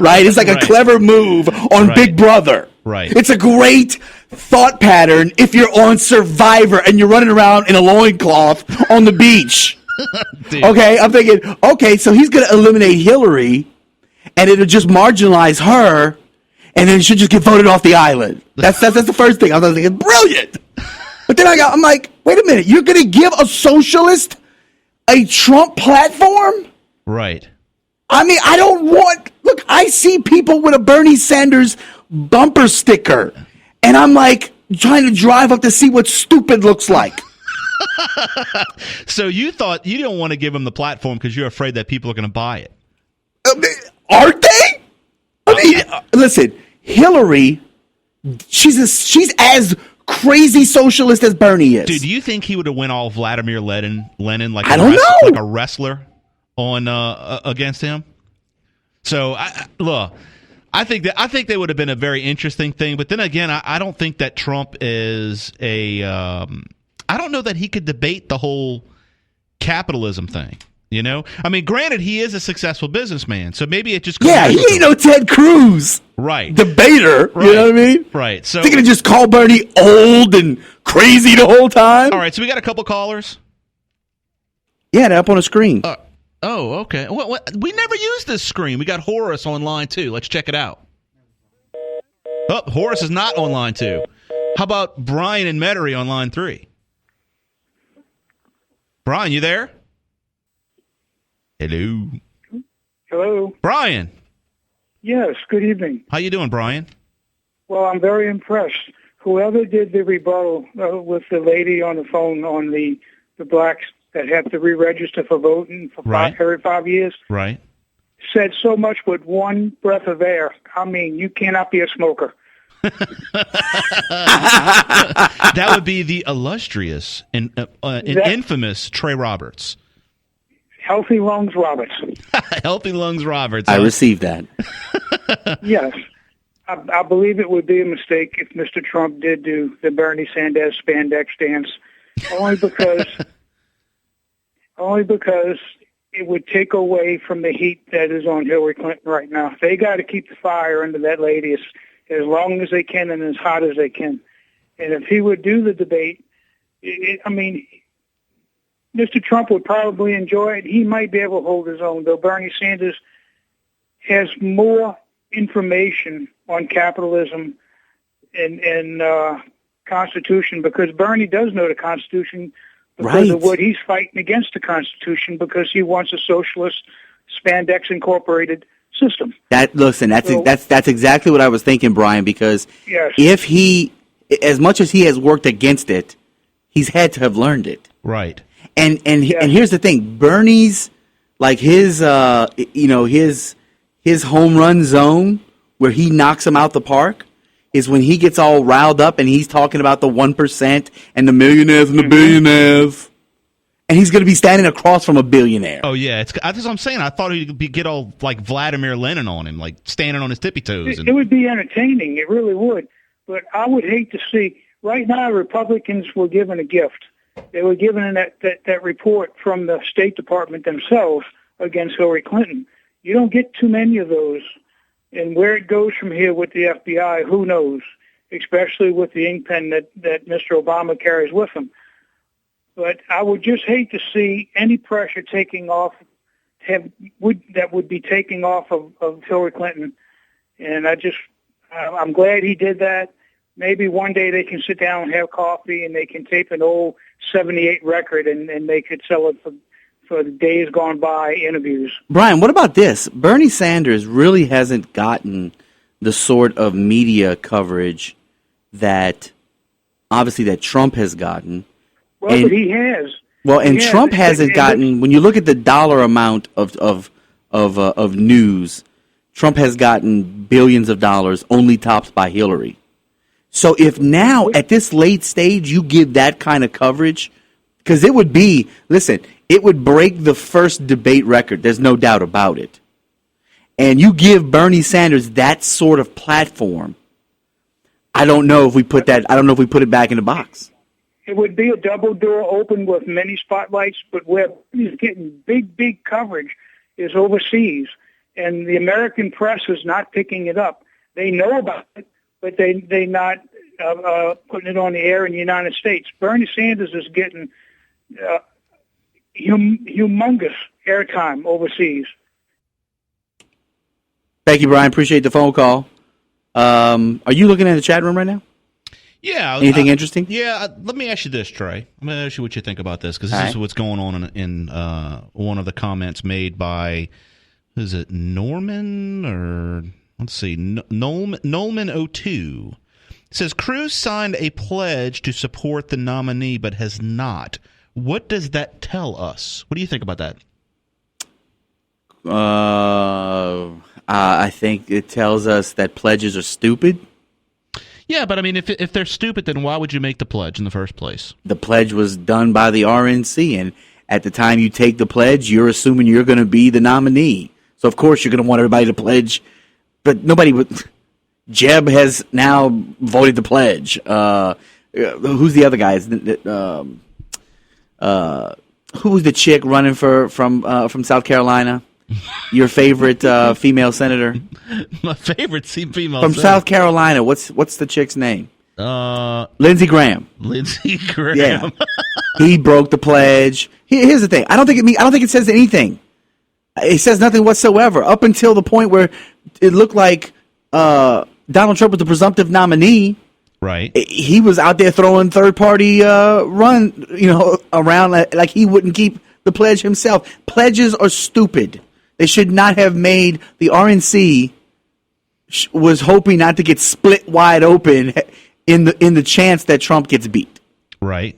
Right? It's like a clever move on Big Brother. Right. It's a great thought pattern if you're on Survivor and you're running around in a loincloth on the beach. Okay, I'm thinking, okay, so he's going to eliminate Hillary and it'll just marginalize her and then she'll just get voted off the island. That's the first thing. I was thinking, brilliant. But then I'm like, wait a minute, you're going to give a socialist a Trump platform? Right. I mean, look, I see people with a Bernie Sanders bumper sticker, and I'm like trying to drive up to see what stupid looks like. So you thought you don't want to give him the platform because you're afraid that people are going to buy it. Aren't they? I mean, listen, Hillary, she's as crazy socialist as Bernie is. Dude, do you think he would have went all Vladimir Lenin like I don't know, like a wrestler on against him? So look, I think they would have been a very interesting thing. But then again, I don't think that Trump is I don't know that he could debate the whole capitalism thing. You know, I mean, granted, he is a successful businessman, so maybe it just he ain't no Ted Cruz, right? Debater, right. You know what I mean? Right. So they're gonna just call Bernie old and crazy the whole time. All right, so we got a couple callers. Yeah, they're up on the screen. Oh, okay. What? We never used this screen. We got Horace on line 2. Let's check it out. Oh, Horace is not on line 2. How about Brian and Metairie on line 3? Brian, you there? Hello. Hello. Brian. Yes, good evening. How you doing, Brian? Well, I'm very impressed. Whoever did the rebuttal with the lady on the phone on the blacks that have to re-register for voting for every 5 years, right, said so much with one breath of air. I mean, you cannot be a smoker. That would be the illustrious and infamous Trey Roberts. Healthy Lungs Roberts. Healthy Lungs Roberts. I received that. Yes. I believe it would be a mistake if Mr. Trump did do the Bernie Sanders spandex dance, only because it would take away from the heat that is on Hillary Clinton right now. They got to keep the fire under that lady as long as they can and as hot as they can. And if he would do the debate, Mr. Trump would probably enjoy it. He might be able to hold his own, though Bernie Sanders has more information on capitalism and Constitution, because Bernie does know the Constitution because of what he's fighting against the Constitution, because he wants a socialist spandex incorporated system. That's exactly what I was thinking, Brian, because if he, as much as he has worked against it, he's had to have learned it. Right. And here's the thing, Bernie's, like his home run zone where he knocks him out the park is when he gets all riled up and he's talking about the 1% and the millionaires and the billionaires. And he's going to be standing across from a billionaire. Oh, yeah. That's what I'm saying. I thought he'd get all like Vladimir Lenin on him, like standing on his tippy toes. It would be entertaining. It really would. But I would hate to see, right now Republicans were given a gift. They were given that report from the State Department themselves against Hillary Clinton. You don't get too many of those. And where it goes from here with the FBI, who knows, especially with the ink pen that Mr. Obama carries with him. But I would just hate to see any pressure taking off, that would be taking off of Hillary Clinton. And I'm glad he did that. Maybe one day they can sit down and have coffee and they can tape an old 78 record and they could sell it for the days gone by interviews. Brian, what about this? Bernie Sanders really hasn't gotten the sort of media coverage that Trump has gotten. Well, but he has. Well, and Trump hasn't gotten. When you look at the dollar amount of news, Trump has gotten billions of dollars, only topped by Hillary. So if now at this late stage you give that kind of coverage, because it would break the first debate record. There's no doubt about it. And you give Bernie Sanders that sort of platform. I don't know if we put it back in the box. It would be a double door open with many spotlights, but where he's getting big coverage is overseas, and the American press is not picking it up. They know about it, but they not putting it on the air in the United States. Bernie Sanders is getting humongous airtime overseas. Thank you, Brian. Appreciate the phone call. Are you looking at the chat room right now? Yeah. Anything interesting? Yeah. Let me ask you this, Trey. I'm going to ask you what you think about this, because this is what's going on in one of the comments made by, is it Norman or let's see, Nolman02. It says Cruz signed a pledge to support the nominee, but has not. What does that tell us? What do you think about that? I think it tells us that pledges are stupid. Yeah, but I mean, if they're stupid, then why would you make the pledge in the first place? The pledge was done by the RNC, and at the time you take the pledge, you're assuming you're going to be the nominee. So, of course, you're going to want everybody to pledge, but nobody would. Jeb has now voted the pledge. Who's the other guy? Who was the chick running from South Carolina? Your favorite female senator? My favorite female from senator. South Carolina. What's the chick's name? Lindsey Graham. Lindsey Graham. Yeah, he broke the pledge. Here's the thing. I don't think it says anything. It says nothing whatsoever up until the point where it looked like Donald Trump was the presumptive nominee. Right. He was out there throwing third-party around like he wouldn't keep the pledge himself. Pledges are stupid. They should not have made. The RNC was hoping not to get split wide open in the chance that Trump gets beat. Right.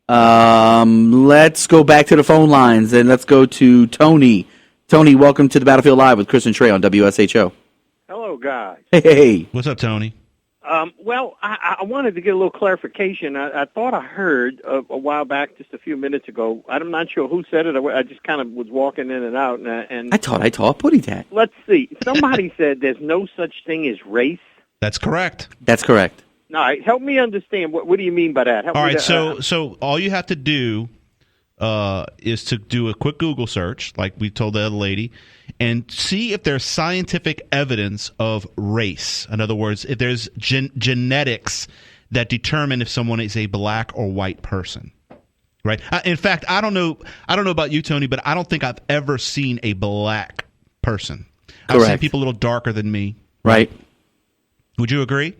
Let's go back to the phone lines and let's go to Tony. Tony, welcome to the Battlefield Live with Chris and Trey on WSHO. Hello, guys. Hey. What's up, Tony? Well, I wanted to get a little clarification. I thought I heard a while back, just a few minutes ago. I'm not sure who said it. I just kind of was walking in and out. And I taught Putty that. Let's see. Somebody said there's no such thing as race. That's correct. That's correct. All right. Help me understand. What do you mean by that? All right. So all you have to do is to do a quick Google search, like we told the other lady, and see if there's scientific evidence of race. In other words, if there's genetics that determine if someone is a black or white person. Right. In fact, I don't know about you, Tony, but I don't think I've ever seen a black person. Correct. I've seen people a little darker than me. Right. Would you agree?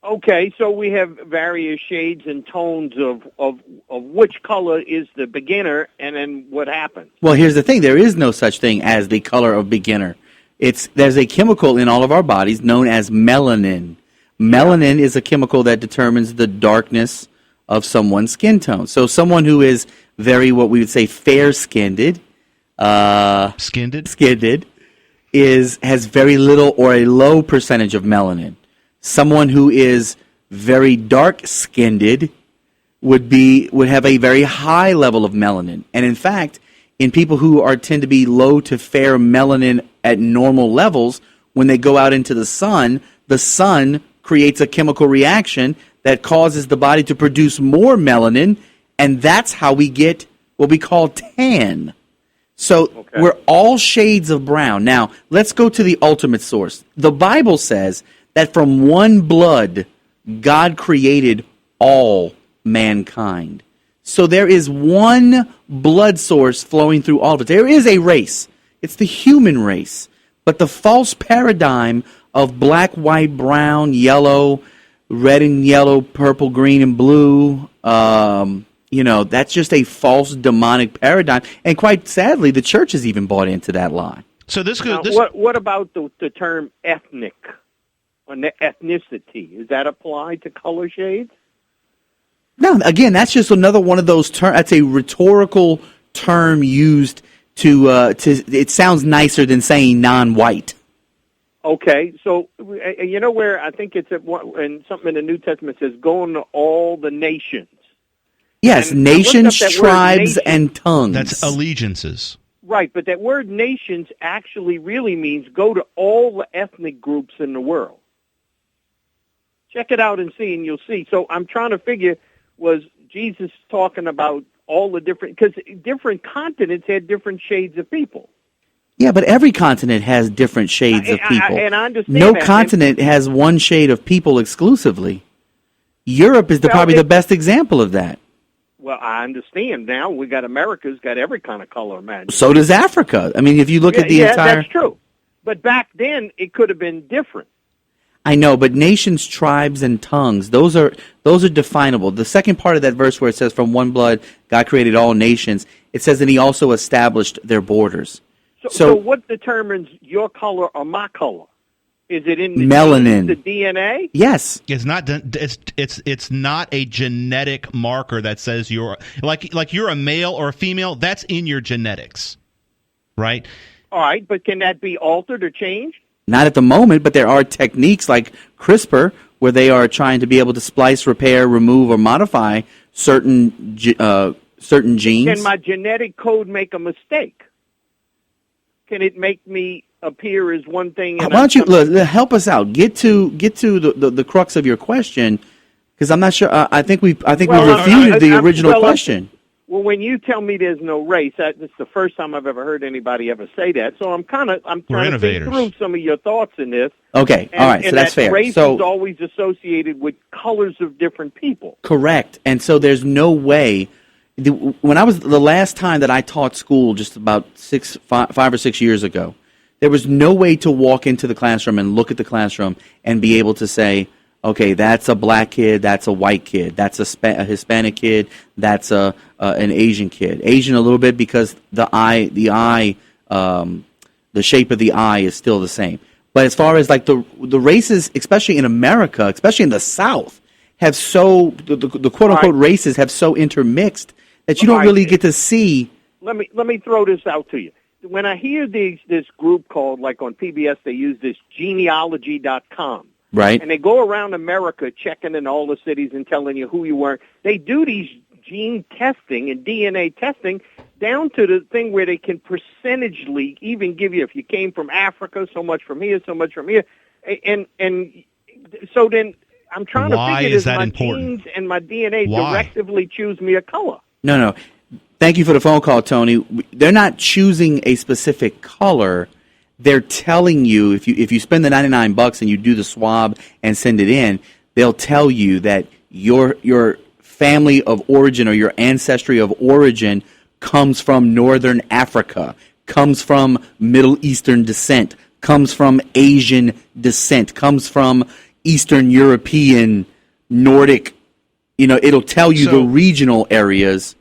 Okay, so we have various shades and tones of which color is the beginner, and then what happens. Well, here's the thing. There is no such thing as the color of beginner. There's a chemical in all of our bodies known as melanin. Melanin is a chemical that determines the darkness of someone's skin tone. So someone who is very, what we would say, fair-skinned, skinned, has very little or a low percentage of melanin. Someone who is very dark-skinned would have a very high level of melanin. And in fact, in people who tend to be low to fair melanin at normal levels, when they go out into the sun creates a chemical reaction that causes the body to produce more melanin, and that's how we get what we call tan. So we're all shades of brown. Now, let's go to the ultimate source. The Bible says that from one blood, God created all mankind. So there is one blood source flowing through all of it. There is a race. It's the human race. But the false paradigm of black, white, brown, yellow, red and yellow, purple, green, and blue, that's just a false demonic paradigm. And quite sadly, the church has even bought into that lie. So what about the term ethnic? On the ethnicity, is that applied to color shades? No, again, that's just another one of those terms. That's a rhetorical term used to. It sounds nicer than saying non-white. Okay, so you know where I think it's and something in the New Testament says, "Go into all the nations." Yes, and nations, tribes, and tongues. That's allegiances. Right, but that word nations actually really means go to all the ethnic groups in the world. Check it out and see, and you'll see. So I'm trying to figure, was Jesus talking about all the different, because different continents had different shades of people. Yeah, but every continent has different shades of people. And I understand no that. continent has one shade of people exclusively. Europe is probably the best example of that. Well, I understand now. America's got every kind of color, man. So does Africa. I mean, if you look at the entire... Yeah, that's true. But back then, it could have been different. I know, but nations, tribes, and tongues, those are definable. The second part of that verse where it says, from one blood, God created all nations, it says that he also established their borders. So what determines your color or my color? Is it in the melanin, the DNA? Yes. It's not a genetic marker that says you're like you're a male or a female. That's in your genetics, right? All right, but can that be altered or changed? Not at the moment, but there are techniques like CRISPR where they are trying to be able to splice, repair, remove, or modify certain genes. Can my genetic code make a mistake? Can it make me appear as one thing? Why don't you help us out? Get to the crux of your question, because I'm not sure. I think we refuted the original question. Well, when you tell me there's no race, that's the first time I've ever heard anybody ever say that. So I'm trying to think through some of your thoughts in this. Okay, all right, so that's fair. Race is always associated with colors of different people. Correct, and so there's no way. When I was the last time that I taught school, just about 5 or 6 years ago, there was no way to walk into the classroom and look at the classroom and be able to say, okay, that's a black kid, that's a white kid, that's a Hispanic kid, that's an Asian kid. Asian a little bit because the shape of the eye is still the same. But as far as like the races, especially in America, especially in the South, have the quote unquote races have so intermixed that you don't really get to see. Let me throw this out to you. When I hear this group called, like on PBS, they use this genealogy.com. Right. And they go around America checking in all the cities and telling you who you were. They do these gene testing and DNA testing down to the thing where they can percentagely even give you, if you came from Africa, so much from here, so much from here. And so then I'm trying to figure, does my genes and my DNA directively choose me a color? No. Thank you for the phone call, Tony. They're not choosing a specific color. They're telling you, if you spend the $99 and you do the swab and send it in, they'll tell you that your family of origin or your ancestry of origin comes from northern Africa, comes from Middle Eastern descent, comes from Asian descent, comes from Eastern European, Nordic. It'll tell you the regional areas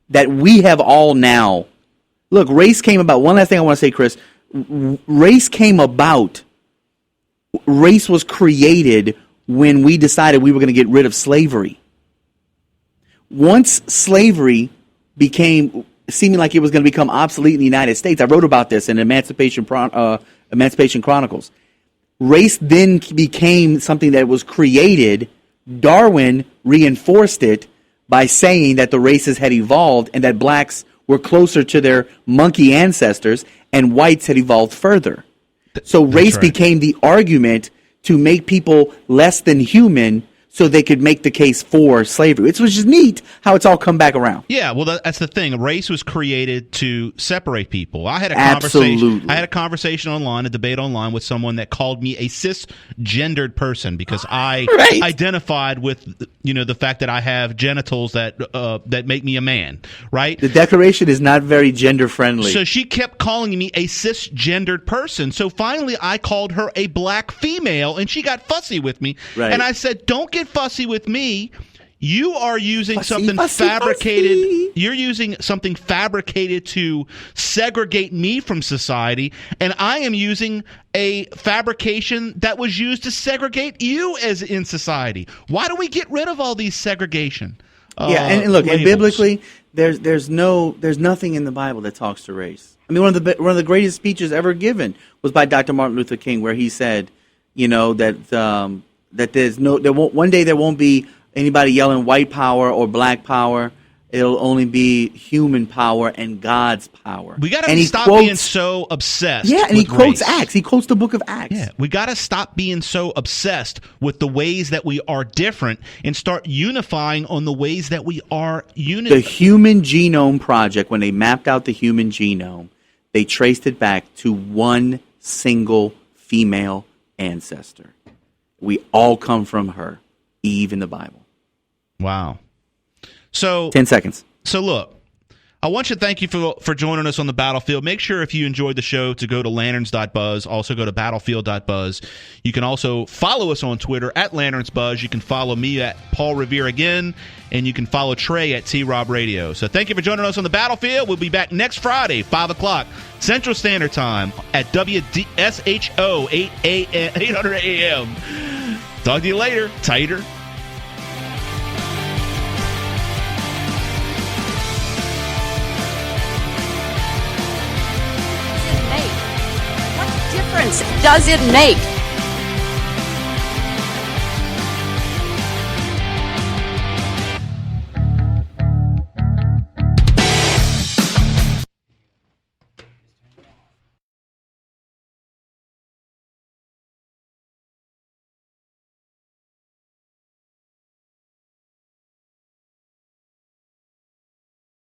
that we have all now. Look, race came about. One last thing I want to say, Chris. Race was created when we decided we were going to get rid of slavery. Once slavery became seeming like it was going to become obsolete in the United States, I wrote about this in Emancipation Chronicles. Race then became something that was created. Darwin reinforced it by saying that the races had evolved and that blacks were closer to their monkey ancestors and whites had evolved further. So race became the argument to make people less than human so they could make the case for slavery. It was just neat how it's all come back around. Yeah, well, that's the thing. Race was created to separate people. I had a conversation online, a debate online with someone that called me a cisgendered person because I identified with the fact that I have genitals that make me a man. Right? The Declaration is not very gender friendly. So she kept calling me a cisgendered person. So finally, I called her a black female, and she got fussy with me. Right. And I said, "Don't get fussy with me. You are using something fabricated. You're using something fabricated to segregate me from society, and I am using a fabrication that was used to segregate you as in society. Why do we get rid of all these segregation?" And look, and biblically, there's nothing in the Bible that talks to race. I mean, one of the greatest speeches ever given was by Dr. Martin Luther King, where he said, that there won't be anybody yelling white power or black power. It'll only be human power and God's power. We got to stop being so obsessed. Yeah, and he quotes Acts. He quotes the book of Acts. Yeah, we got to stop being so obsessed with the ways that we are different and start unifying on the ways that we are unified. The Human Genome Project, when they mapped out the human genome, they traced it back to one single female ancestor. We all come from her, Eve in the Bible. Wow. So 10 seconds. So look, I want you to thank you for joining us on the battlefield. Make sure if you enjoyed the show to go to lanterns.buzz. Also go to battlefield.buzz. You can also follow us on Twitter at lanternsbuzz. You can follow me at Paul Revere again, and you can follow Trey at T-Rob Radio. So thank you for joining us on the battlefield. We'll be back next Friday, 5 o'clock Central Standard Time at WSHO 800 AM. Talk to you later. Tighter. What difference does it make